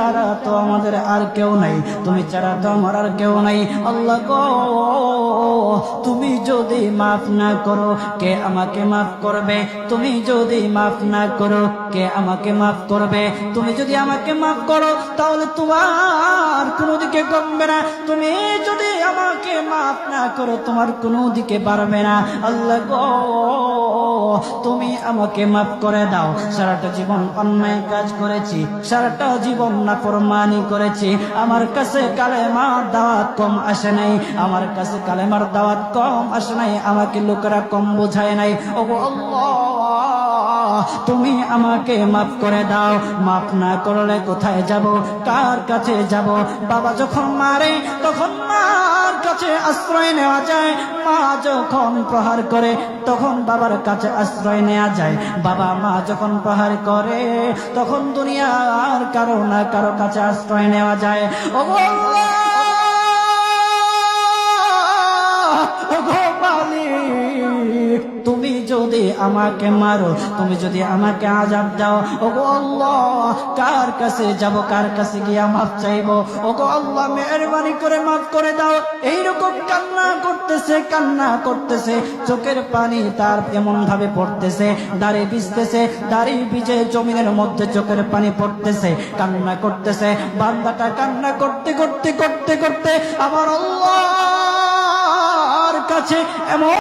ছাড়া তো আমাদের আর কেউ নাই, তুমি ছাড়া তো আমার আর কেউ নাই। আল্লাহ গো, তুমি যদি মাফ না করো কে আমাকে মাফ করবে? তুমি যদি মাফ না করো কে আমাকে মাফ করবে? তুমি যদি আমাকে মাফ করো তাহলে তোমার কোনো দিকে কমবে না, তুমি যদি আমাকে মাফ না করো তোমার কোনো দিকে বাড়বে না। আল্লাহ গো, তুমি আমাকে মাফ করে দাও। সারাটা জীবন অন্যায় কাজ করেছি, সারাটা জীবন নাফরমানি করেছি, আমার কাছে কালেমার দাওয়াত কম আসে নাই, আমার কাছে কালেমার দাওয়াত কম আসে নাই, আমাকে লোকেরা কম বোঝায় নাই। ওগো আল্লাহ, তুমি আমাকে মাফ করে দাও। মাফ না করলে কোথায় যাব, কার কাছে যাব? বাবা যখন মারে তখন মার কাছে আশ্রয় নেওয়া যায়, মা যখন প্রহার করে তখন বাবার কাছে আশ্রয় নেওয়া যায়, বাবা মা যখন প্রহার করে তখন দুনিয়ার কারো না কারো কাছে আশ্রয় নেওয়া যায়। ওগো আল্লাহ, ওগো মালিক, তুমি যদি আমাকে মারো, তুমি যদি আমাকে আযাব দাও, ওগো আল্লাহ, কার কাছে যাব, কার কাছে গিয়া মাফ চাইবো? ওগো আল্লাহ, মেহেরবানি করে মাফ করে দাও। এইরকম কান্না করতেছে, কান্না করতেছে, চোখের পানি তার এমন ভাবে পড়তেছে, দাড়ি ভিজতেছে, দাড়ি ভিজে জমিনের মধ্যে চোখের পানি পড়তেছে, কান্না করতেছে। বান্দাটা কান্না করতে করতে করতে করতে আমার আল্লাহর কাছে এমন